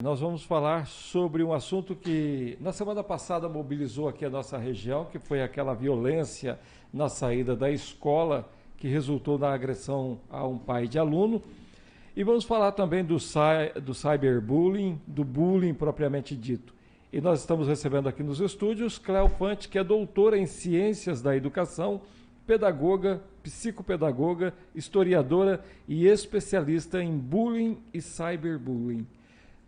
Nós vamos falar sobre um assunto que na semana passada mobilizou aqui a nossa região, que foi aquela violência na saída da escola que resultou na agressão a um pai de aluno. E vamos falar também do cyberbullying, do bullying propriamente dito. E nós estamos recebendo aqui nos estúdios Cléo Fante, que é doutora em Ciências da Educação, pedagoga, psicopedagoga, historiadora e especialista em bullying e cyberbullying.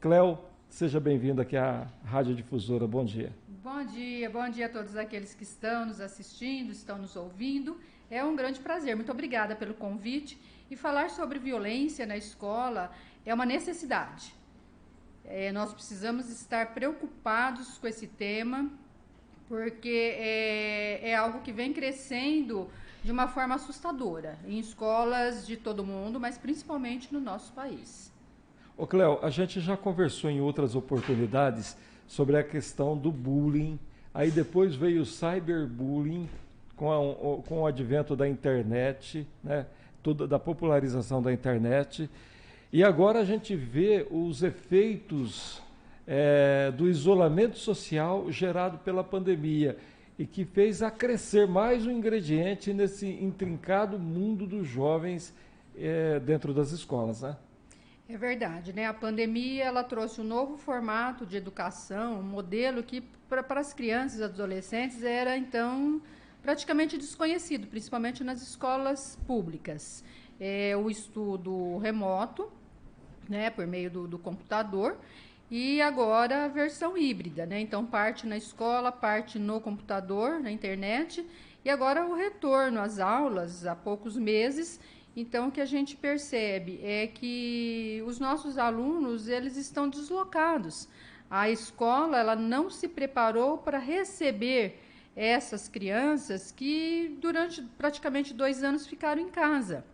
Cléo, seja bem-vinda aqui à Rádio Difusora. Bom dia. Bom dia a todos aqueles que estão nos assistindo, estão nos ouvindo. É um grande prazer. Muito obrigada pelo convite. E falar sobre violência na escola é uma necessidade. Nós precisamos estar preocupados com esse tema, porque é algo que vem crescendo de uma forma assustadora em escolas de todo mundo, mas principalmente no nosso país. Ô Cléo, a gente já conversou em outras oportunidades sobre a questão do bullying, aí depois veio o cyberbullying com o advento da internet, né, da popularização da internet, e agora a gente vê os efeitos do isolamento social gerado pela pandemia e que fez acrescer mais um ingrediente nesse intrincado mundo dos jovens dentro das escolas, né? É verdade, né? A pandemia ela trouxe um novo formato de educação, um modelo que para as crianças e adolescentes era então praticamente desconhecido, principalmente nas escolas públicas. O estudo remoto, né, por meio do computador, e agora a versão híbrida, né? Então parte na escola, parte no computador, na internet, e agora o retorno às aulas há poucos meses. Então, o que a gente percebe é que os nossos alunos, eles estão deslocados. A escola, ela não se preparou para receber essas crianças que durante praticamente 2 anos ficaram em casa.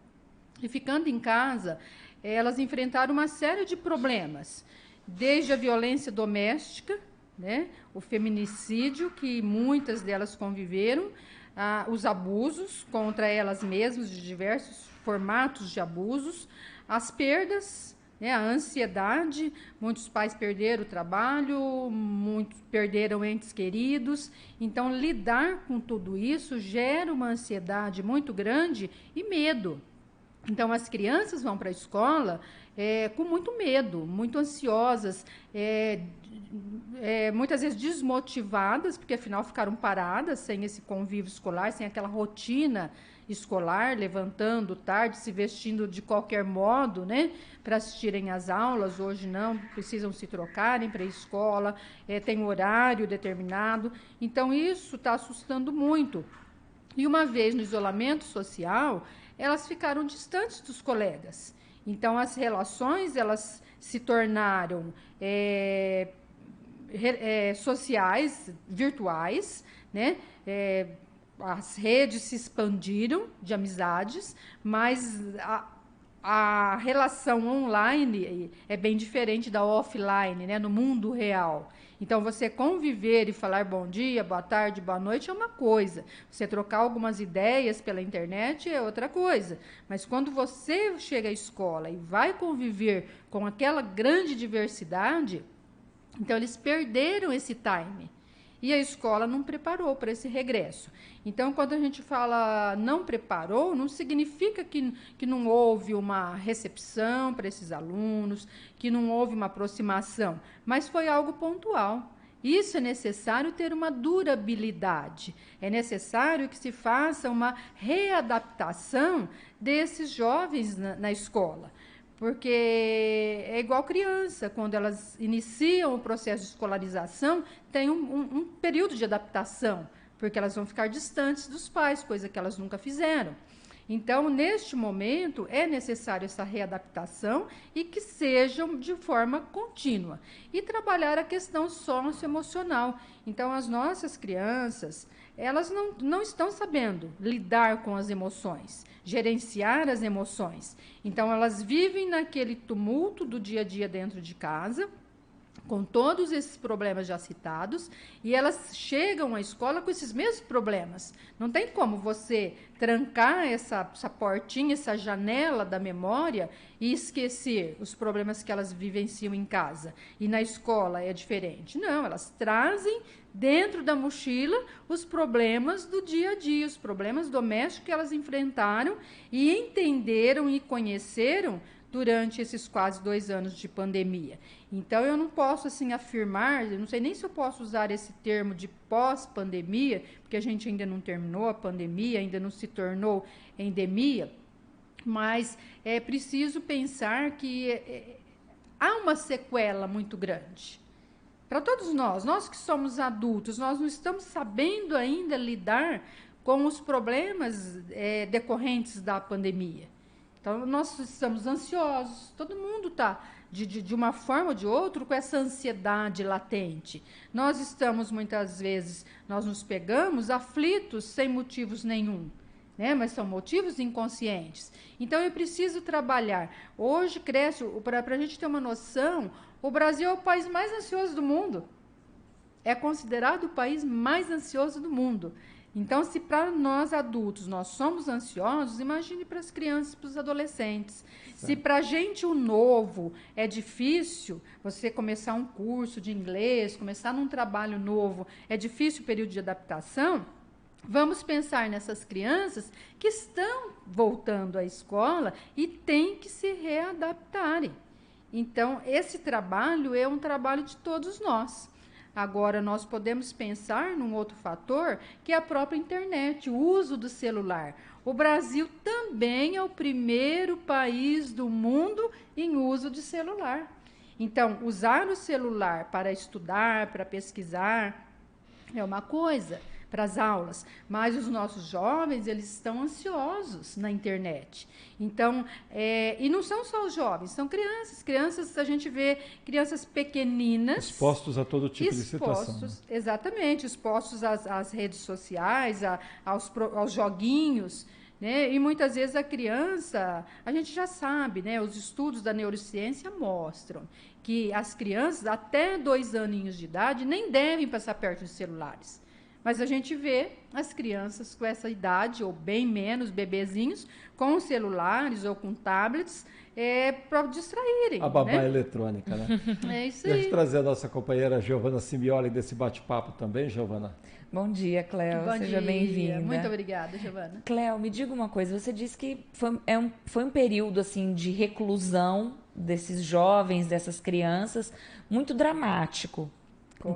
E ficando em casa, elas enfrentaram uma série de problemas, desde a violência doméstica, né, o feminicídio, que muitas delas conviveram, os abusos contra elas mesmas, de diversos formatos de abusos, as perdas, né, a ansiedade, muitos pais perderam o trabalho, muitos perderam entes queridos, então lidar com tudo isso gera uma ansiedade muito grande e medo. Então as crianças vão para a escola com muito medo, muito ansiosas, muitas vezes desmotivadas, porque afinal ficaram paradas sem esse convívio escolar, sem aquela rotina escolar, levantando tarde, se vestindo de qualquer modo, né, para assistirem às aulas. Hoje não, precisam se trocarem para a escola, tem um horário determinado. Então isso está assustando muito. E uma vez no isolamento social, elas ficaram distantes dos colegas. Então as relações elas se tornaram sociais, virtuais, né? As redes se expandiram de amizades, mas a relação online é bem diferente da offline, né, no mundo real. Então, você conviver e falar bom dia, boa tarde, boa noite é uma coisa. Você trocar algumas ideias pela internet é outra coisa. Mas quando você chega à escola e vai conviver com aquela grande diversidade, então eles perderam esse time. E a escola não preparou para esse regresso. Então, quando a gente fala não preparou, não significa que não houve uma recepção para esses alunos, que não houve uma aproximação, mas foi algo pontual. Isso é necessário ter uma durabilidade, é necessário que se faça uma readaptação desses jovens na escola. Porque é igual criança, quando elas iniciam o processo de escolarização, tem um período de adaptação, porque elas vão ficar distantes dos pais, coisa que elas nunca fizeram. Então, neste momento, é necessário essa readaptação e que sejam de forma contínua. E trabalhar a questão socioemocional. Então, as nossas crianças, elas não estão sabendo lidar com as emoções, gerenciar as emoções. Então, elas vivem naquele tumulto do dia a dia dentro de casa, com todos esses problemas já citados, e elas chegam à escola com esses mesmos problemas. Não tem como você trancar essa portinha, essa janela da memória e esquecer os problemas que elas vivenciam em casa. E na escola é diferente. Não, elas trazem dentro da mochila os problemas do dia a dia, os problemas domésticos que elas enfrentaram e entenderam e conheceram durante esses quase 2 anos de pandemia. Então, eu não posso, assim, afirmar, eu não sei nem se eu posso usar esse termo de pós-pandemia, porque a gente ainda não terminou a pandemia, ainda não se tornou endemia, mas é preciso pensar que há uma sequela muito grande. Para todos nós que somos adultos, nós não estamos sabendo ainda lidar com os problemas decorrentes da pandemia. Então, nós estamos ansiosos, todo mundo está, de uma forma ou de outra, com essa ansiedade latente. Nós estamos, muitas vezes, nós nos pegamos aflitos sem motivos nenhum, né? Mas são motivos inconscientes. Então, eu preciso trabalhar. Hoje cresce, para a gente ter uma noção, o Brasil é o país mais ansioso do mundo. É considerado o país mais ansioso do mundo. Então, se para nós adultos nós somos ansiosos, imagine para as crianças e para os adolescentes. Certo. Se para a gente o novo é difícil, você começar um curso de inglês, começar num trabalho novo, é difícil o período de adaptação, vamos pensar nessas crianças que estão voltando à escola e têm que se readaptarem. Então, esse trabalho é um trabalho de todos nós. Agora, nós podemos pensar num outro fator, que é a própria internet, o uso do celular. O Brasil também é o primeiro país do mundo em uso de celular. Então, usar o celular para estudar, para pesquisar, é uma coisa, para as aulas, mas os nossos jovens, eles estão ansiosos na internet. Então, e não são só os jovens, são crianças, a gente vê crianças pequeninas. Expostos a todo tipo de situação. Né? Exatamente, expostos às redes sociais, aos joguinhos, né? E muitas vezes a criança, a gente já sabe, né? Os estudos da neurociência mostram que as crianças até 2 aninhos de idade nem devem passar perto de celulares. Mas a gente vê as crianças com essa idade, ou bem menos, bebezinhos, com celulares ou com tablets, para distraírem. A babá eletrônica, né? É isso aí. Deixa eu trazer a nossa companheira Giovana Simioli desse bate-papo também, Giovana. Bom dia, Cléo. Seja bem-vinda. Muito obrigada, Giovana. Cléo, me diga uma coisa. Você disse que foi um período assim de reclusão desses jovens, dessas crianças, muito dramático.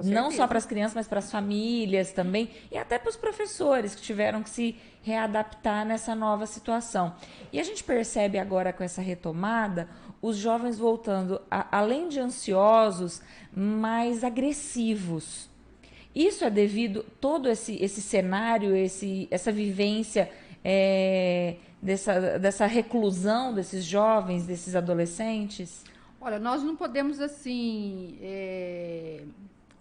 Não só para as crianças, mas para as famílias também, e até para os professores que tiveram que se readaptar nessa nova situação. E a gente percebe agora com essa retomada, os jovens voltando, além de ansiosos, mais agressivos. Isso é devido todo esse cenário, essa vivência dessa reclusão desses jovens, desses adolescentes? Olha, nós não podemos assim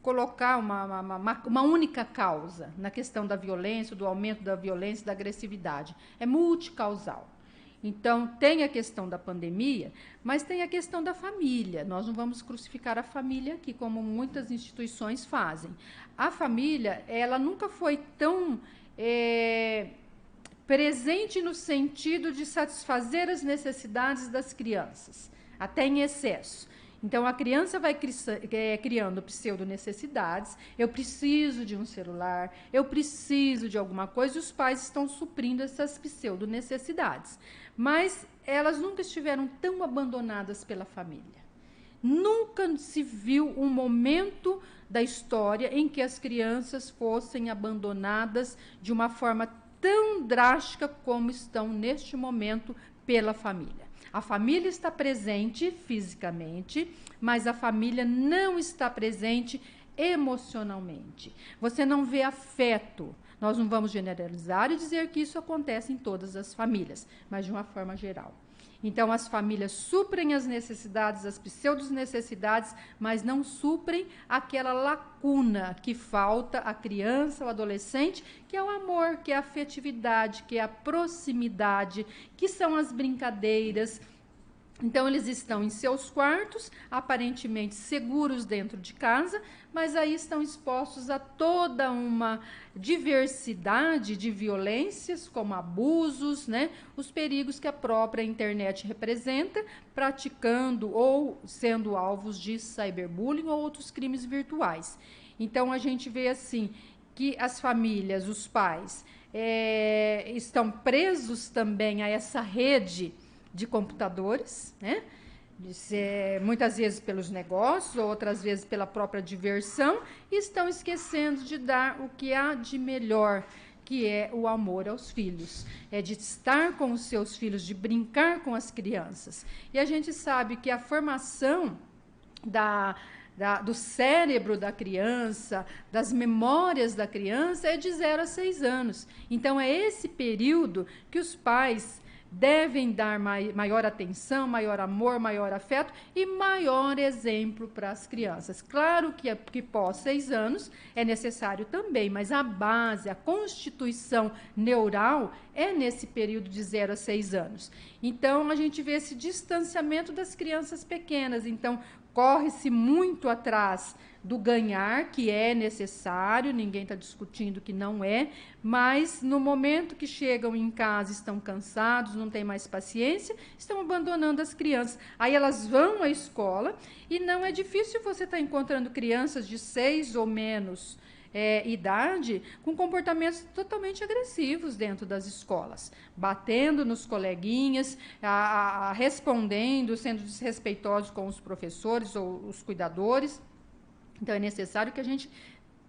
colocar uma única causa na questão da violência, do aumento da violência, da agressividade. É multicausal. Então, tem a questão da pandemia, mas tem a questão da família. Nós não vamos crucificar a família aqui, como muitas instituições fazem. A família, ela nunca foi tão presente no sentido de satisfazer as necessidades das crianças, até em excesso. Então, a criança vai criando pseudo-necessidades. Eu preciso de um celular, eu preciso de alguma coisa, e os pais estão suprindo essas pseudo-necessidades. Mas elas nunca estiveram tão abandonadas pela família. Nunca se viu um momento da história em que as crianças fossem abandonadas de uma forma tão drástica como estão neste momento pela família. A família está presente fisicamente, mas a família não está presente emocionalmente. Você não vê afeto. Nós não vamos generalizar e dizer que isso acontece em todas as famílias, mas de uma forma geral. Então, as famílias suprem as necessidades, as pseudo-necessidades, mas não suprem aquela lacuna que falta à criança, ao adolescente, que é o amor, que é a afetividade, que é a proximidade, que são as brincadeiras, Então, eles estão em seus quartos, aparentemente seguros dentro de casa, mas aí estão expostos a toda uma diversidade de violências, como abusos, né? Os perigos que a própria internet representa, praticando ou sendo alvos de cyberbullying ou outros crimes virtuais. Então, a gente vê assim que as famílias, os pais, estão presos também a essa rede de computadores, né? Muitas vezes pelos negócios, outras vezes pela própria diversão, e estão esquecendo de dar o que há de melhor, que é o amor aos filhos, é de estar com os seus filhos, de brincar com as crianças. E a gente sabe que a formação do cérebro da criança, das memórias da criança, é de 0 a 6 anos. Então, é esse período que os pais devem dar maior atenção, maior amor, maior afeto e maior exemplo para as crianças. Claro que pós 6 anos é necessário também, mas a base, a constituição neural é nesse período de 0 a 6 anos. Então, a gente vê esse distanciamento das crianças pequenas. Então, corre-se muito atrás do ganhar, que é necessário, ninguém está discutindo que não é, mas no momento que chegam em casa, estão cansados, não têm mais paciência, estão abandonando as crianças. Aí elas vão à escola e não é difícil você estar encontrando crianças de 6 ou menos idade com comportamentos totalmente agressivos dentro das escolas, batendo nos coleguinhas, respondendo, sendo desrespeitosos com os professores ou os cuidadores. Então, é necessário que a gente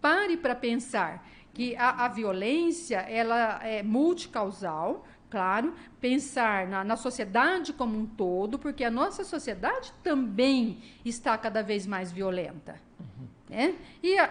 pare para pensar que a violência ela é multicausal, claro, pensar na sociedade como um todo, porque a nossa sociedade também está cada vez mais violenta. Né? E a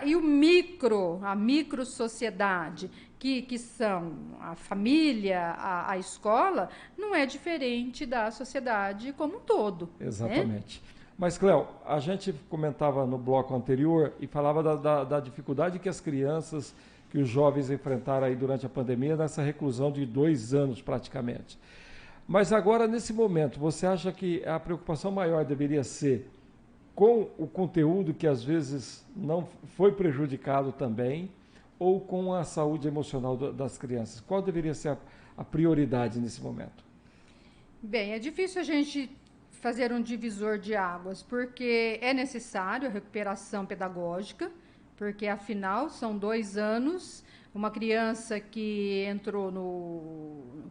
micro-sociedade, que são a família, a escola, não é diferente da sociedade como um todo. Exatamente. Né? Mas, Cléo, a gente comentava no bloco anterior e falava da dificuldade que as crianças, que os jovens enfrentaram aí durante a pandemia, nessa reclusão de 2 anos praticamente. Mas agora, nesse momento, você acha que a preocupação maior deveria ser com o conteúdo que às vezes não foi prejudicado também, ou com a saúde emocional das crianças? Qual deveria ser a prioridade nesse momento? Bem, é difícil a gente fazer um divisor de águas, porque é necessário a recuperação pedagógica, porque afinal são 2 anos, uma criança que entrou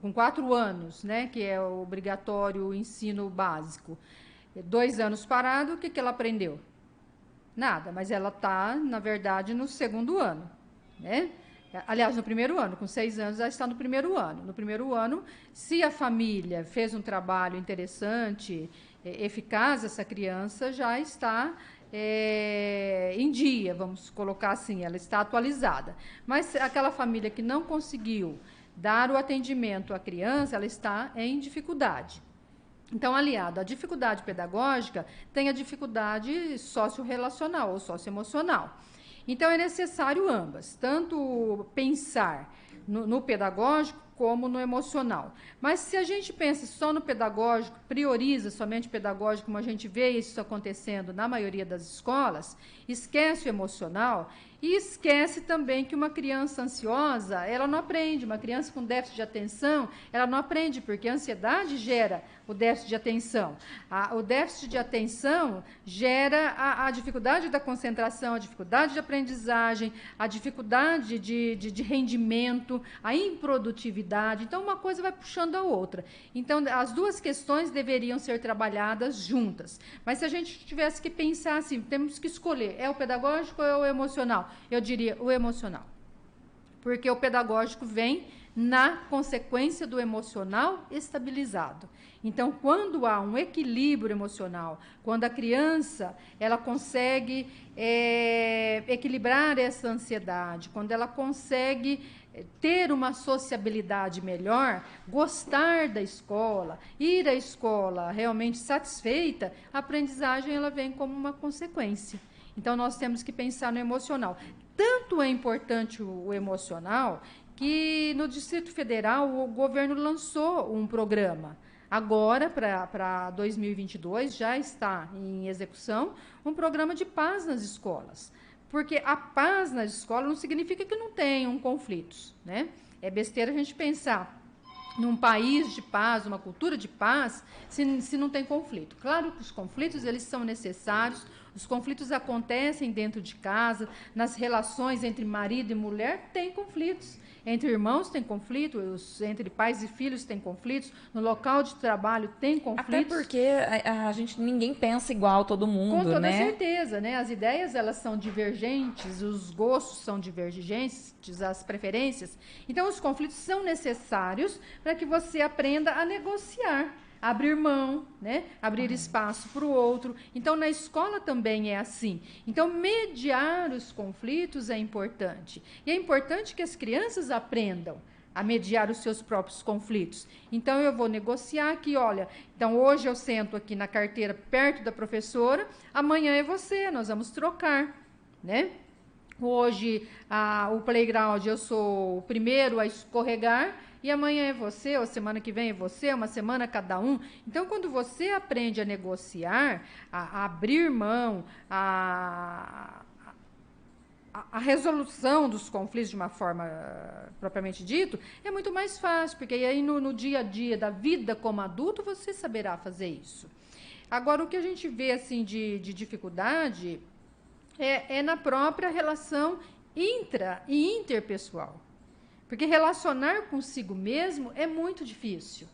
com 4 anos, né, que é o obrigatório ensino básico, 2 anos parado, o que ela aprendeu? Nada, mas ela está, na verdade, no 2º ano, né? Aliás, no 1º ano, com 6 anos, ela está no 1º ano. No 1º ano, se a família fez um trabalho interessante, eficaz, essa criança já está em dia, vamos colocar assim, ela está atualizada. Mas aquela família que não conseguiu dar o atendimento à criança, ela está em dificuldade. Então, aliado à dificuldade pedagógica, tem a dificuldade socio-relacional ou socioemocional. Então, é necessário ambas, tanto pensar no pedagógico como no emocional. Mas se a gente pensa só no pedagógico, prioriza somente o pedagógico, como a gente vê isso acontecendo na maioria das escolas, esquece o emocional e esquece também que uma criança ansiosa, ela não aprende. Uma criança com déficit de atenção, ela não aprende, porque a ansiedade gera o déficit de atenção. O déficit de atenção gera a dificuldade da concentração, a dificuldade de aprendizagem, a dificuldade de rendimento, a improdutividade. Então, uma coisa vai puxando a outra. Então, as duas questões deveriam ser trabalhadas juntas. Mas se a gente tivesse que pensar assim, temos que escolher, é o pedagógico ou é o emocional? Eu diria o emocional. Porque o pedagógico vem na consequência do emocional estabilizado. Então, quando há um equilíbrio emocional, quando a criança ela consegue equilibrar essa ansiedade, quando ela consegue ter uma sociabilidade melhor, gostar da escola, ir à escola realmente satisfeita, a aprendizagem ela vem como uma consequência. Então, nós temos que pensar no emocional. Tanto é importante o emocional que no Distrito Federal o governo lançou um programa, Agora, para 2022, já está em execução um programa de paz nas escolas. Porque a paz nas escolas não significa que não tenham conflitos, né? É besteira a gente pensar num país de paz, uma cultura de paz, se não tem conflito. Claro que os conflitos, eles são necessários, os conflitos acontecem dentro de casa, nas relações entre marido e mulher, tem conflitos. Entre irmãos tem conflitos, entre pais e filhos tem conflitos, no local de trabalho tem conflitos. Até porque a gente, ninguém pensa igual todo mundo, com toda né? certeza, né? As ideias, elas são divergentes, os gostos são divergentes, as preferências. Então, os conflitos são necessários para que você aprenda a negociar, abrir mão, né? Abrir espaço para o outro. Então, na escola também é assim. Então, mediar os conflitos é importante. E é importante que as crianças aprendam a mediar os seus próprios conflitos. Então, eu vou negociar aqui, olha, então hoje eu sento aqui na carteira perto da professora, amanhã é você, nós vamos trocar, né? Hoje, o playground, eu sou o primeiro a escorregar, e amanhã é você, ou semana que vem é você, uma semana cada um. Então, quando você aprende a negociar, a abrir mão, a resolução dos conflitos de uma forma propriamente dito, é muito mais fácil, porque aí no dia a dia da vida como adulto, você saberá fazer isso. Agora, o que a gente vê assim de dificuldade é na própria relação intra e interpessoal. Porque relacionar consigo mesmo é muito difícil.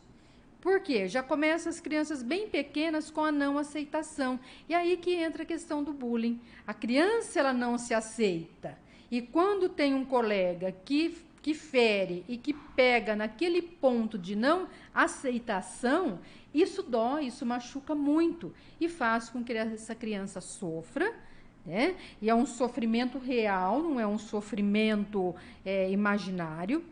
Por quê? Já começam as crianças bem pequenas com a não aceitação. E aí que entra a questão do bullying. A criança, ela não se aceita. E quando tem um colega que fere e que pega naquele ponto de não aceitação, isso dói, isso machuca muito. E faz com que essa criança sofra, né? E é um sofrimento real, não é um sofrimento imaginário.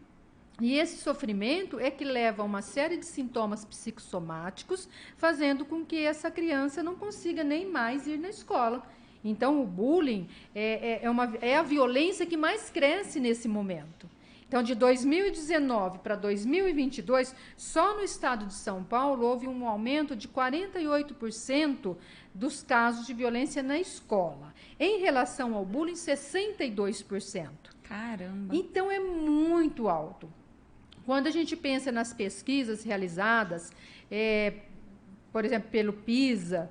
E esse sofrimento é que leva a uma série de sintomas psicossomáticos, fazendo com que essa criança não consiga nem mais ir na escola. Então, o bullying é a violência que mais cresce nesse momento. Então, de 2019 para 2022, só no estado de São Paulo, houve um aumento de 48% dos casos de violência na escola. Em relação ao bullying, 62%. Caramba! Então, é muito alto. Quando a gente pensa nas pesquisas realizadas, por exemplo, pelo PISA,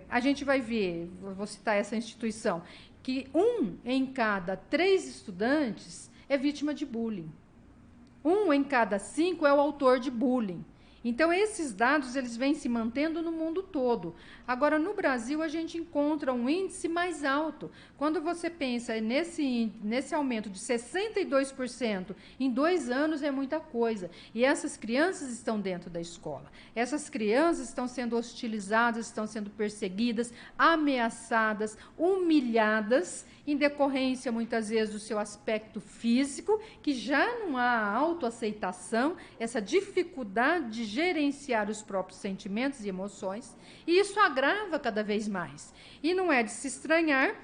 a gente vai ver, vou citar essa instituição, que 1 em cada 3 estudantes é vítima de bullying. 1 em cada 5 é o autor de bullying. Então, esses dados, eles vêm se mantendo no mundo todo. Agora, no Brasil, a gente encontra um índice mais alto. Quando você pensa nesse aumento de 62% em 2 anos, é muita coisa. E essas crianças estão dentro da escola. Essas crianças estão sendo hostilizadas, estão sendo perseguidas, ameaçadas, humilhadas, em decorrência, muitas vezes, do seu aspecto físico, que já não há autoaceitação, essa dificuldade de gerenciar os próprios sentimentos e emoções, e isso agrava cada vez mais. E não é de se estranhar,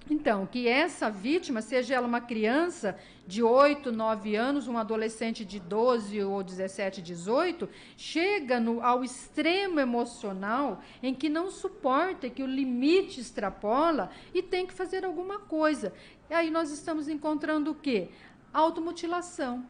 então, que essa vítima, seja ela uma criança de 8, 9 anos, um adolescente de 12 ou 17, 18, chega ao extremo emocional em que não suporta, que o limite extrapola e tem que fazer alguma coisa. E aí nós estamos encontrando o quê? Automutilação.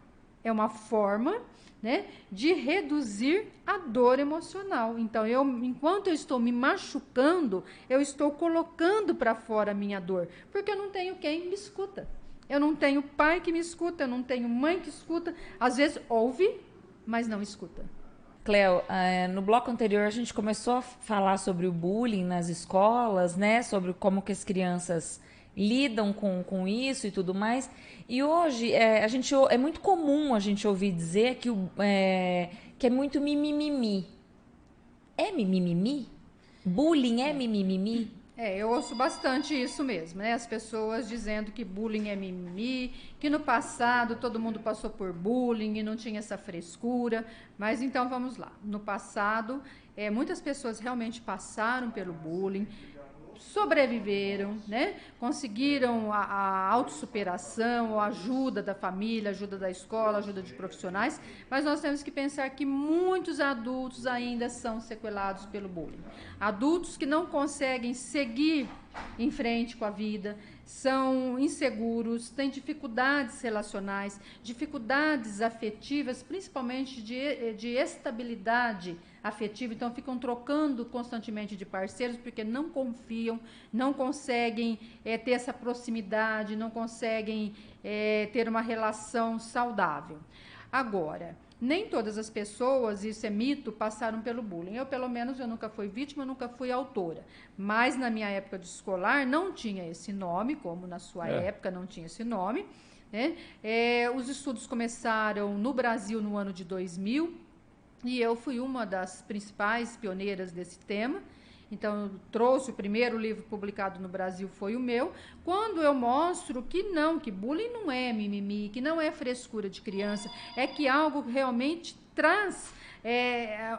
É uma forma, né, de reduzir a dor emocional. Então, enquanto eu estou me machucando, eu estou colocando para fora a minha dor, porque eu não tenho quem me escuta. Eu não tenho pai que me escuta, eu não tenho mãe que escuta. Às vezes ouve, mas não escuta. Cleo, no bloco anterior a gente começou a falar sobre o bullying nas escolas, né? Sobre como que as crianças lidam com isso e tudo mais. E hoje é muito comum a gente ouvir dizer que é muito mimimi. É mimimi? Bullying é mimimi? Eu ouço bastante isso mesmo, né? As pessoas dizendo que bullying é mimimi, que no passado todo mundo passou por bullying e não tinha essa frescura. Mas então vamos lá. No passado, muitas pessoas realmente passaram pelo bullying, sobreviveram, né? Conseguiram a autossuperação, a ajuda da família, ajuda da escola, ajuda de profissionais, mas nós temos que pensar que muitos adultos ainda são sequelados pelo bullying. Adultos que não conseguem seguir em frente com a vida, são inseguros, têm dificuldades relacionais, dificuldades afetivas, principalmente de estabilidade afetiva, então ficam trocando constantemente de parceiros porque não confiam, não conseguem ter essa proximidade, não conseguem ter uma relação saudável. Agora, nem todas as pessoas, isso é mito, passaram pelo bullying. Eu, pelo menos, eu nunca fui vítima, nunca fui autora. Mas, na minha época de escolar, não tinha esse nome, como na sua época não tinha esse nome, né? Os estudos começaram no Brasil no ano de 2000, e eu fui uma das principais pioneiras desse tema. Então, eu trouxe o primeiro livro publicado no Brasil, foi o meu, quando eu mostro que não, que bullying não é mimimi, que não é frescura de criança, é que algo realmente traz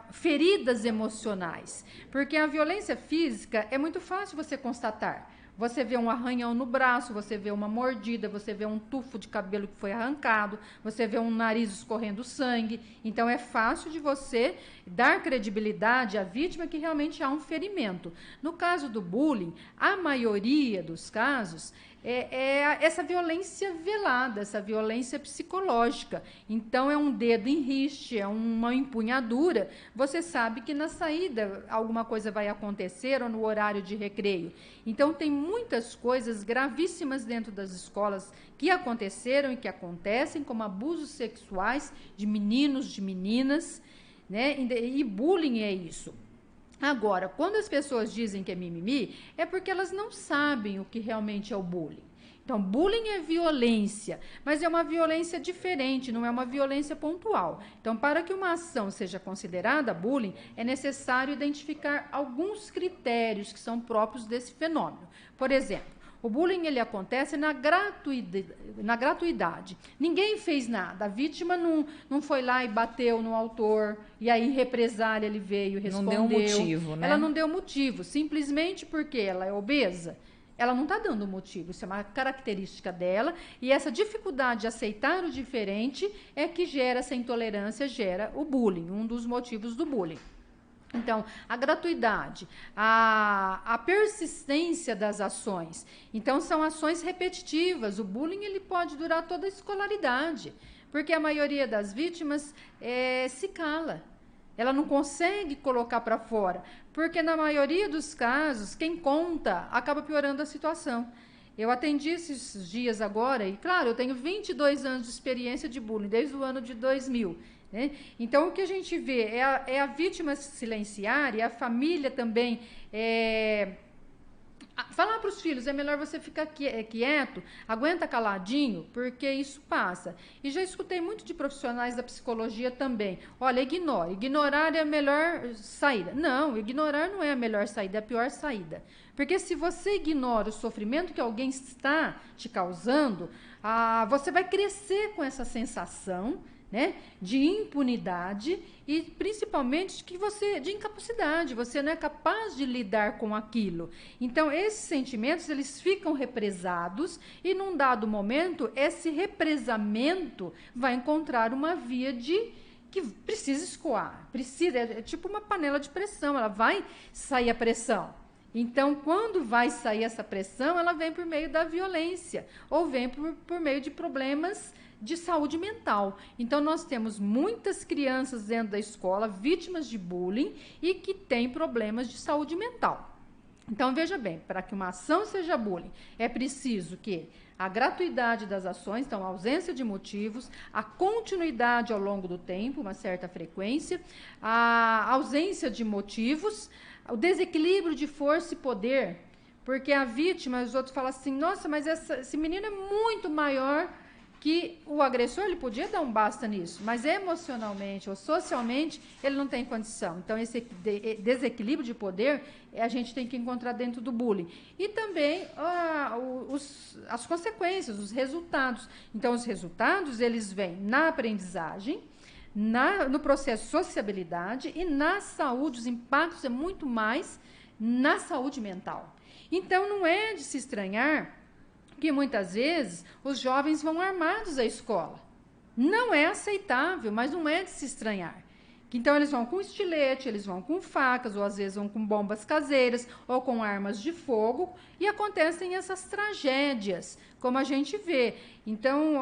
feridas emocionais. Porque a violência física é muito fácil você constatar. Você vê um arranhão no braço, você vê uma mordida, você vê um tufo de cabelo que foi arrancado, você vê um nariz escorrendo sangue. Então, é fácil de você dar credibilidade à vítima que realmente há um ferimento. No caso do bullying, a maioria dos casos essa violência velada, essa violência psicológica. Então, é um dedo em riste, é uma empunhadura. Você sabe que na saída alguma coisa vai acontecer ou no horário de recreio. Então, tem muitas coisas gravíssimas dentro das escolas que aconteceram e que acontecem, como abusos sexuais de meninos, de meninas, né? E bullying é isso. Agora, quando as pessoas dizem que é mimimi, é porque elas não sabem o que realmente é o bullying. Então, bullying é violência, mas é uma violência diferente, não é uma violência pontual. Então, para que uma ação seja considerada bullying, é necessário identificar alguns critérios que são próprios desse fenômeno. Por exemplo, o bullying ele acontece na gratuidade. Ninguém fez nada. A vítima não foi lá e bateu no autor, e aí em represália ele veio e respondeu. Não deu motivo, né? Ela não deu motivo, simplesmente porque ela é obesa. Ela não está dando motivo, isso é uma característica dela, e essa dificuldade de aceitar o diferente é que gera essa intolerância, gera o bullying, um dos motivos do bullying. Então, a gratuidade, a persistência das ações. Então, são ações repetitivas. O bullying ele pode durar toda a escolaridade, porque a maioria das vítimas se cala. Ela não consegue colocar para fora, porque na maioria dos casos, quem conta acaba piorando a situação. Eu atendi esses dias agora, e claro, eu tenho 22 anos de experiência de bullying, desde o ano de 2000. Né? Então, o que a gente vê é a vítima silenciar e a família também falar para os filhos, é melhor você ficar quieto, aguenta caladinho, porque isso passa. E já escutei muito de profissionais da psicologia também. Olha, ignore. Ignorar é a melhor saída. Não, ignorar não é a melhor saída, é a pior saída. Porque se você ignora o sofrimento que alguém está te causando, você vai crescer com essa sensação, né, de impunidade e principalmente de incapacidade, você não é capaz de lidar com aquilo. Então, esses sentimentos, eles ficam represados e num dado momento, esse represamento vai encontrar uma via que precisa escoar, é tipo uma panela de pressão, ela vai sair a pressão. Então, quando vai sair essa pressão, ela vem por meio da violência ou vem por meio de problemas de saúde mental. Então, nós temos muitas crianças dentro da escola vítimas de bullying e que têm problemas de saúde mental. Então, veja bem, para que uma ação seja bullying, é preciso que a gratuidade das ações, então a ausência de motivos, a continuidade ao longo do tempo, uma certa frequência, a ausência de motivos, o desequilíbrio de força e poder, porque a vítima, os outros falam assim, nossa, mas esse menino é muito maior que o agressor, ele podia dar um basta nisso, mas emocionalmente ou socialmente ele não tem condição. Então, esse desequilíbrio de poder a gente tem que encontrar dentro do bullying. E também as consequências, os resultados. Então, os resultados, eles vêm na aprendizagem, no processo de sociabilidade e na saúde. Os impactos é muito mais na saúde mental. Então, não é de se estranhar que muitas vezes os jovens vão armados à escola. Não é aceitável, mas não é de se estranhar. Então, eles vão com estilete, eles vão com facas, ou às vezes vão com bombas caseiras, ou com armas de fogo, e acontecem essas tragédias, como a gente vê. Então,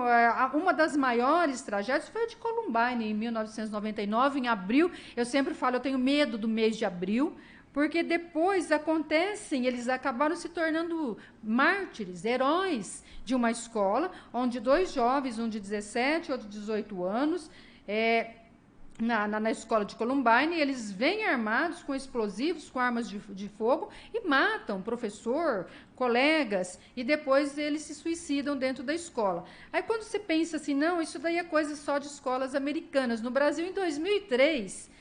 uma das maiores tragédias foi a de Columbine, em 1999, em abril. Eu sempre falo, eu tenho medo do mês de abril, porque depois acontecem, eles acabaram se tornando mártires, heróis de uma escola, onde 2 jovens, um de 17 e outro de 18 anos, na escola de Columbine, eles vêm armados com explosivos, com armas de fogo e matam professor, colegas, e depois eles se suicidam dentro da escola. Aí quando você pensa assim, não, isso daí é coisa só de escolas americanas. No Brasil, em 2003,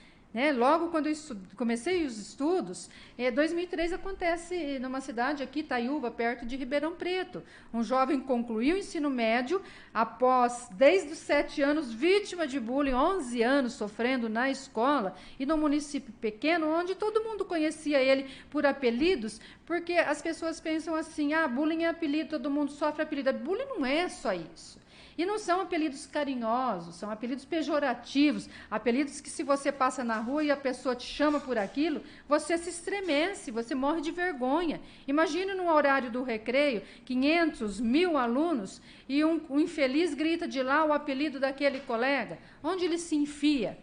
logo quando eu comecei os estudos, em 2003 acontece numa cidade aqui, Itaiúva, perto de Ribeirão Preto. Um jovem concluiu o ensino médio após, desde os 7 anos, vítima de bullying, 11 anos sofrendo na escola, e num município pequeno, onde todo mundo conhecia ele por apelidos, porque as pessoas pensam assim, bullying é apelido, todo mundo sofre apelido. Bullying não é só isso. E não são apelidos carinhosos, são apelidos pejorativos, apelidos que se você passa na rua e a pessoa te chama por aquilo, você se estremece, você morre de vergonha. Imagine no horário do recreio, 500, 1000 alunos, e um infeliz grita de lá o apelido daquele colega. Onde ele se enfia?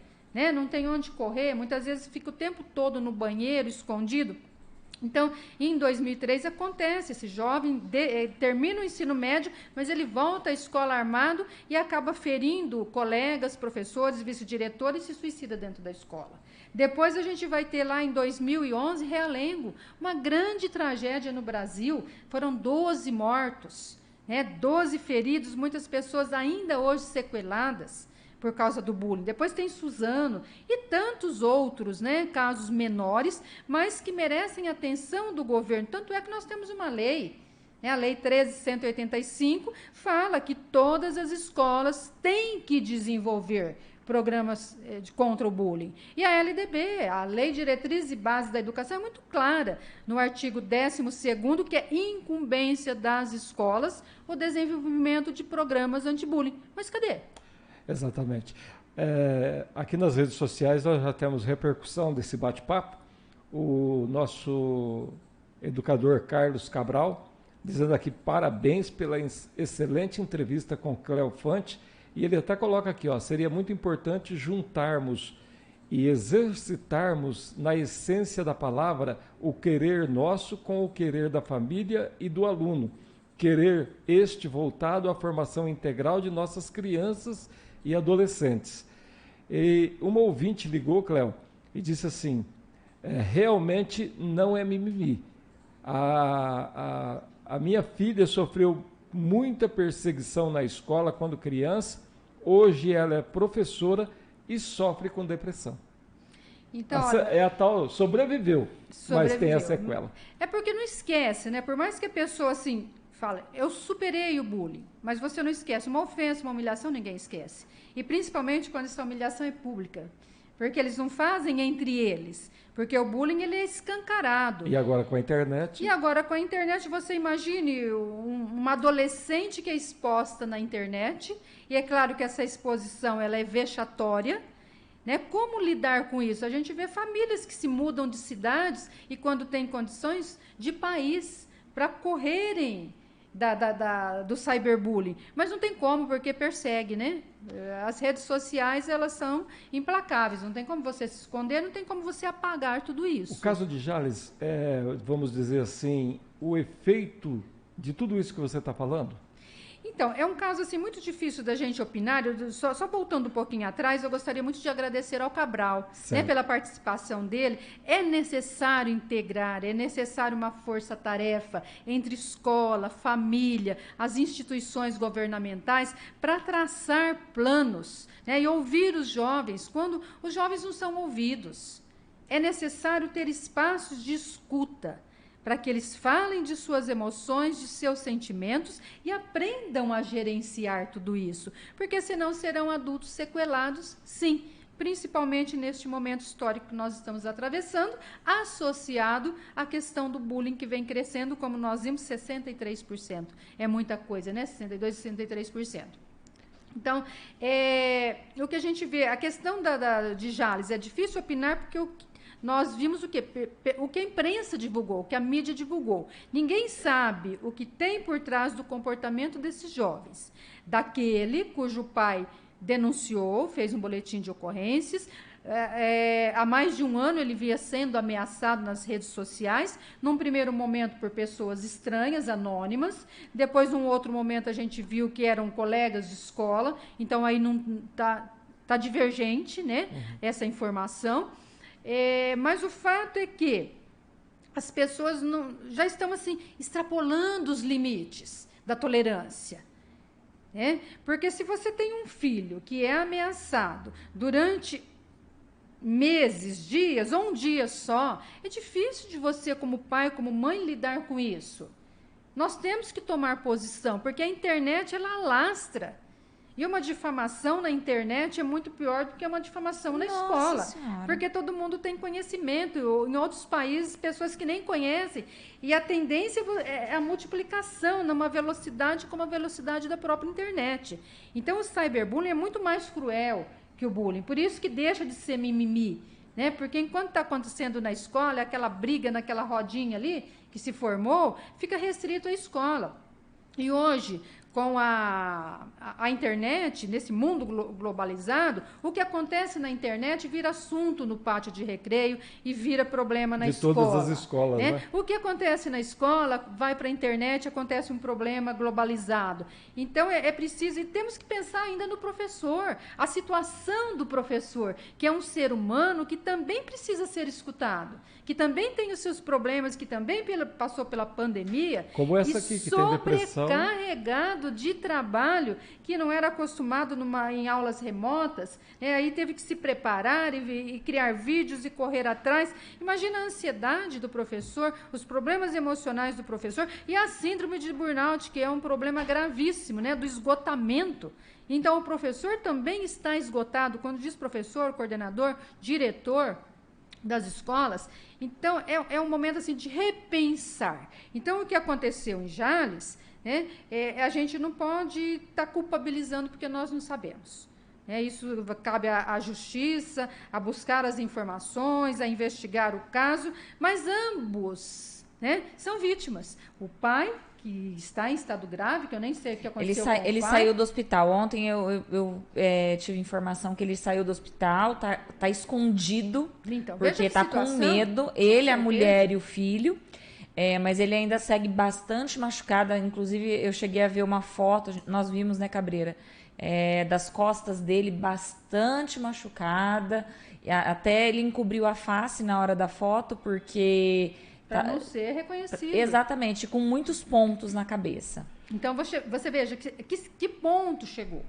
Não tem onde correr, muitas vezes fica o tempo todo no banheiro, escondido. Então, em 2003 acontece, esse jovem termina o ensino médio, mas ele volta à escola armado e acaba ferindo colegas, professores, vice-diretores e se suicida dentro da escola. Depois a gente vai ter lá em 2011, Realengo, uma grande tragédia no Brasil, foram 12 mortos, 12 feridos, muitas pessoas ainda hoje sequeladas por causa do bullying. Depois tem Suzano e tantos outros, casos menores, mas que merecem atenção do governo. Tanto é que nós temos uma lei, a Lei 13.185, fala que todas as escolas têm que desenvolver programas contra o bullying. E a LDB, a Lei Diretriz e Base da Educação, é muito clara, no artigo 12º, que é incumbência das escolas o desenvolvimento de programas anti-bullying. Mas cadê? Exatamente. Aqui nas redes sociais nós já temos repercussão desse bate-papo. O nosso educador Carlos Cabral, dizendo aqui parabéns pela excelente entrevista com Cléo Fante, e ele até coloca aqui, seria muito importante juntarmos e exercitarmos na essência da palavra o querer nosso com o querer da família e do aluno, querer este voltado à formação integral de nossas crianças e adolescentes. E uma ouvinte ligou, Cléo, e disse assim, realmente não é mimimi. A minha filha sofreu muita perseguição na escola quando criança, hoje ela é professora e sofre com depressão. Então, olha, a tal, sobreviveu, mas tem a sequela. É porque não esquece, por mais que a pessoa assim fala, eu superei o bullying, mas você não esquece, uma ofensa, uma humilhação, ninguém esquece. E principalmente quando essa humilhação é pública, porque eles não fazem entre eles, porque o bullying ele é escancarado. E agora com a internet? E agora com a internet, você imagine uma adolescente que é exposta na internet, e é claro que essa exposição ela é vexatória, Como lidar com isso? A gente vê famílias que se mudam de cidades e quando tem condições de país para correrem do cyberbullying, mas não tem como, porque persegue, As redes sociais, elas são implacáveis, não tem como você se esconder, não tem como você apagar tudo isso. O caso de Jales, vamos dizer assim, o efeito de tudo isso que você está falando? Então, é um caso assim, muito difícil da gente opinar. Só voltando um pouquinho atrás, eu gostaria muito de agradecer ao Cabral, pela participação dele. É necessário integrar, é necessário uma força-tarefa entre escola, família, as instituições governamentais para traçar planos, e ouvir os jovens, quando os jovens não são ouvidos. É necessário ter espaços de escuta, para que eles falem de suas emoções, de seus sentimentos e aprendam a gerenciar tudo isso. Porque senão serão adultos sequelados, sim, principalmente neste momento histórico que nós estamos atravessando, associado à questão do bullying que vem crescendo, como nós vimos, 63%. É muita coisa, né? 62%, 63%. Então, o que a gente vê, a questão de Jales, é difícil opinar porque nós vimos o que a imprensa divulgou, o que a mídia divulgou. Ninguém sabe o que tem por trás do comportamento desses jovens. Daquele cujo pai denunciou, fez um boletim de ocorrências. Há mais de um ano ele vinha sendo ameaçado nas redes sociais, num primeiro momento por pessoas estranhas, anônimas, depois num outro momento a gente viu que eram colegas de escola, então aí não tá divergente, né, essa informação. Mas o fato é que as pessoas já estão assim extrapolando os limites da tolerância. Porque se você tem um filho que é ameaçado durante meses, dias ou um dia só, é difícil de você, como pai, como mãe, lidar com isso. Nós temos que tomar posição, porque a internet, ela alastra. E uma difamação na internet é muito pior do que uma difamação na escola. Senhora. Porque todo mundo tem conhecimento. Em outros países, pessoas que nem conhecem. E a tendência é a multiplicação numa velocidade como a velocidade da própria internet. Então, o cyberbullying é muito mais cruel que o bullying. Por isso que deixa de ser mimimi. Né? Porque enquanto está acontecendo na escola, aquela briga naquela rodinha ali, que se formou, fica restrito à escola. E hoje, com a internet, nesse mundo globalizado, o que acontece na internet vira assunto no pátio de recreio e vira problema na escola. De todas as escolas, né? O que acontece na escola vai para a internet, acontece um problema globalizado. Então, é preciso, e temos que pensar ainda no professor, a situação do professor, que é um ser humano que também precisa ser escutado, que também tem os seus problemas, que também passou pela pandemia. Como essa aqui, que tem depressão. Sobrecarregado de trabalho, que não era acostumado em aulas remotas, aí teve que se preparar e criar vídeos e correr atrás. Imagina a ansiedade do professor, os problemas emocionais do professor e a síndrome de burnout, que é um problema gravíssimo, né, do esgotamento. Então, o professor também está esgotado. Quando diz professor, coordenador, diretor das escolas, então é um momento assim de repensar. Então, o que aconteceu em Jales, a gente não pode estar culpabilizando porque nós não sabemos. Isso cabe à justiça, a buscar as informações, a investigar o caso, mas ambos, são vítimas. O pai, que está em estado grave, que eu nem sei o que aconteceu com o pai. Ele saiu do hospital. Ontem eu tive informação que ele saiu do hospital, tá escondido, então, porque está com medo, ele, a mulher e o filho. Mas ele ainda segue bastante machucado. Inclusive, eu cheguei a ver uma foto, nós vimos, né, Cabreira? Das costas dele bastante machucada. Até ele encobriu a face na hora da foto, porque... Para não ser reconhecido. Exatamente, com muitos pontos na cabeça. Então, você veja que ponto chegou.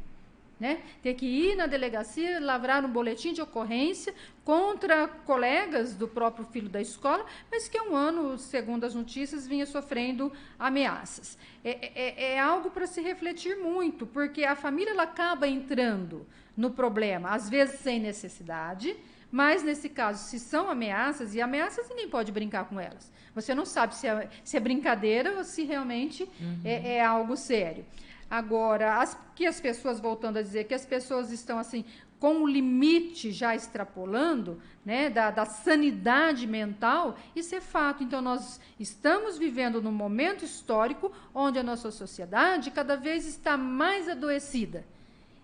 Ter que ir na delegacia, lavrar um boletim de ocorrência contra colegas do próprio filho da escola, mas que há um ano, segundo as notícias, vinha sofrendo ameaças. É algo para se refletir muito, porque a família ela acaba entrando no problema, às vezes sem necessidade, mas nesse caso, se são ameaças, e ameaças ninguém pode brincar com elas. Você não sabe se é brincadeira ou se realmente é algo sério. Agora, as pessoas, voltando a dizer, que as pessoas estão assim, com o limite já extrapolando, da sanidade mental, isso é fato. Então, nós estamos vivendo num momento histórico onde a nossa sociedade cada vez está mais adoecida.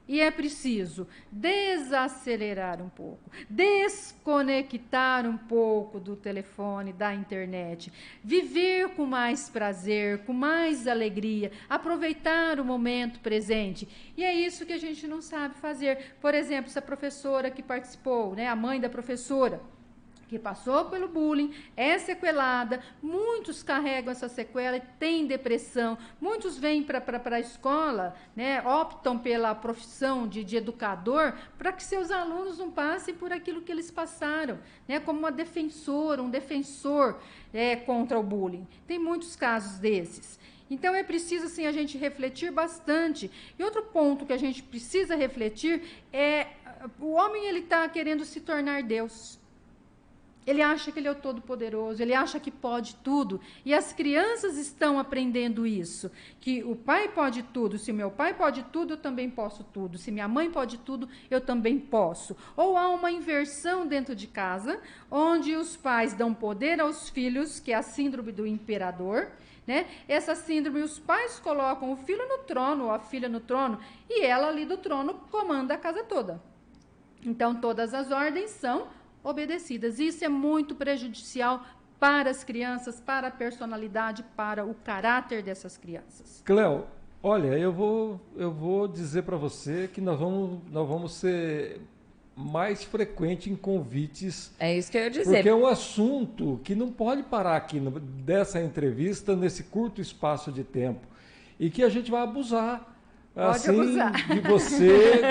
E é preciso desacelerar um pouco, desconectar um pouco do telefone, da internet, viver com mais prazer, com mais alegria, aproveitar o momento presente. E é isso que a gente não sabe fazer. Por exemplo, essa professora que participou, a mãe da professora, que passou pelo bullying, é sequelada, muitos carregam essa sequela e têm depressão, muitos vêm para a escola, optam pela profissão de educador para que seus alunos não passem por aquilo que eles passaram, como uma defensora, um defensor contra o bullying. Tem muitos casos desses. Então, é preciso, assim, a gente refletir bastante. E outro ponto que a gente precisa refletir é O homem, ele está querendo se tornar Deus. Ele acha que ele é o todo-poderoso, ele acha que pode tudo. E as crianças estão aprendendo isso, que o pai pode tudo. Se meu pai pode tudo, eu também posso tudo. Se minha mãe pode tudo, eu também posso. Ou há uma inversão dentro de casa, onde os pais dão poder aos filhos, que é a síndrome do imperador, né? Essa síndrome, os pais colocam o filho no trono, ou a filha no trono, e ela ali do trono comanda a casa toda. Então, todas as ordens são obedecidas. Isso é muito prejudicial para as crianças, para a personalidade, para o caráter dessas crianças. Cléo, olha, eu vou dizer para você que nós vamos ser mais frequente em convites. É isso que eu ia dizer. Porque é um assunto que não pode parar aqui dessa entrevista, nesse curto espaço de tempo. E que a gente vai abusar. Pode abusar. De você,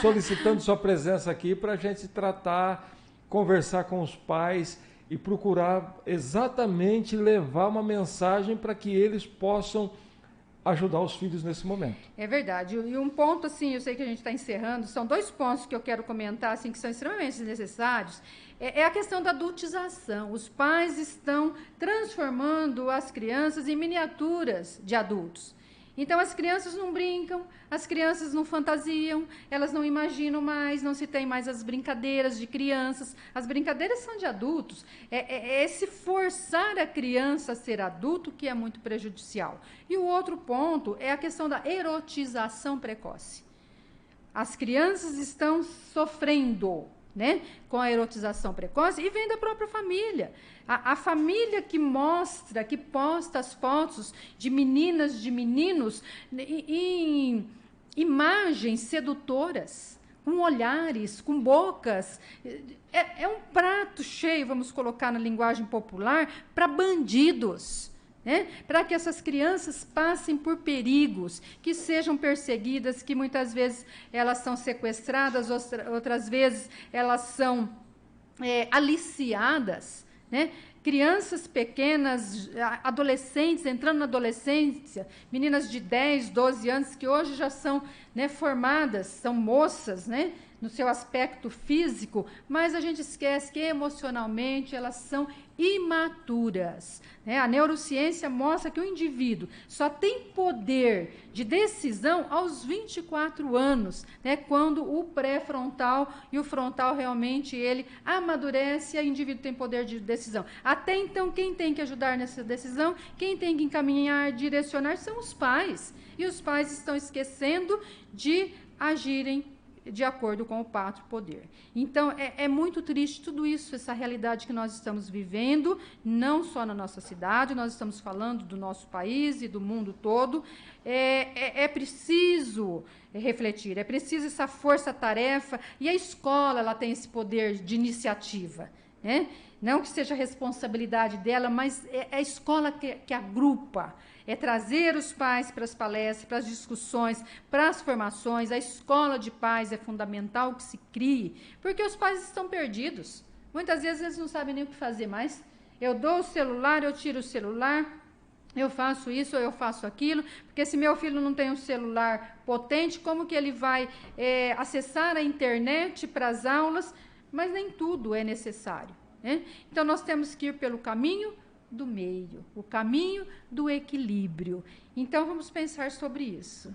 solicitando sua presença aqui para a gente tratar, conversar com os pais e procurar exatamente levar uma mensagem para que eles possam ajudar os filhos nesse momento. É verdade. E um ponto, assim, eu sei que a gente está encerrando, são 2 pontos que eu quero comentar, assim, que são extremamente necessários. É a questão da adultização. Os pais estão transformando as crianças em miniaturas de adultos. Então, as crianças não brincam, as crianças não fantasiam, elas não imaginam mais, não se tem mais as brincadeiras de crianças. As brincadeiras são de adultos. É esse forçar a criança a ser adulto que é muito prejudicial. E o outro ponto é a questão da erotização precoce. As crianças estão sofrendo, né, com a erotização precoce e vem da própria família. A família que mostra, que posta as fotos de meninas, de meninos em imagens sedutoras, com olhares, com bocas. É um prato cheio, vamos colocar na linguagem popular, para bandidos. Né? Para que essas crianças passem por perigos, que sejam perseguidas, que muitas vezes elas são sequestradas, outras vezes elas são aliciadas, né? Crianças pequenas, adolescentes, entrando na adolescência, meninas de 10, 12 anos, que hoje já são, né, formadas, são moças, né, no seu aspecto físico, mas a gente esquece que emocionalmente elas são imaturas. Né? A neurociência mostra que o indivíduo só tem poder de decisão aos 24 anos, né? Quando o pré-frontal e o frontal realmente ele amadurece e o indivíduo tem poder de decisão. Até então, quem tem que ajudar nessa decisão, quem tem que encaminhar, direcionar, são os pais. E os pais estão esquecendo de agirem de acordo com o pacto de poder. Então, é muito triste tudo isso, essa realidade que nós estamos vivendo, não só na nossa cidade, nós estamos falando do nosso país e do mundo todo. É preciso refletir, é preciso essa força-tarefa, e a escola ela tem esse poder de iniciativa, né? Não que seja responsabilidade dela, mas é a escola que agrupa, é trazer os pais para as palestras, para as discussões, para as formações. A escola de pais é fundamental que se crie, porque os pais estão perdidos. Muitas vezes eles não sabem nem o que fazer mais. Eu dou o celular, eu tiro o celular, eu faço isso ou eu faço aquilo, porque se meu filho não tem um celular potente, como que ele vai acessar a internet para as aulas? Mas nem tudo é necessário. Né? Então, nós temos que ir pelo caminho do meio, o caminho do equilíbrio. Então, vamos pensar sobre isso.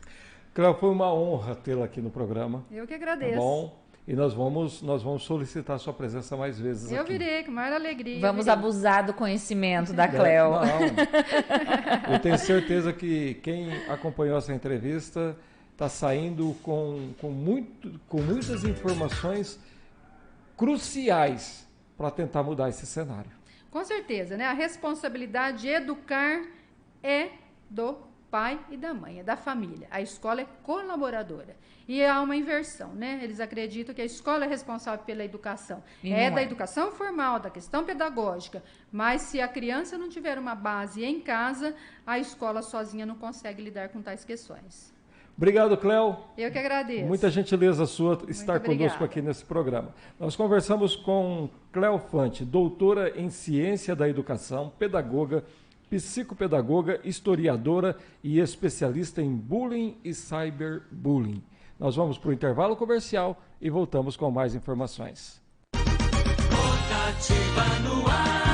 Cléo, foi uma honra tê-la aqui no programa. Eu que agradeço. Tá bom? E nós vamos solicitar a sua presença mais vezes eu aqui. Eu virei, com maior alegria. Vamos abusar do conhecimento da Cléo. Não. Eu tenho certeza que quem acompanhou essa entrevista está saindo com muitas informações cruciais para tentar mudar esse cenário. Com certeza, né? A responsabilidade de educar é do pai e da mãe, é da família. A escola é colaboradora. E há uma inversão, né? Eles acreditam que a escola é responsável pela educação. Da educação formal, da questão pedagógica. Mas se a criança não tiver uma base em casa, a escola sozinha não consegue lidar com tais questões. Obrigado, Cléo. Eu que agradeço. Muita gentileza sua estar conosco aqui nesse programa. Nós conversamos com Cléo Fante, doutora em Ciência da Educação, pedagoga, psicopedagoga, historiadora e especialista em bullying e cyberbullying. Nós vamos para o intervalo comercial e voltamos com mais informações. Rotativa no ar.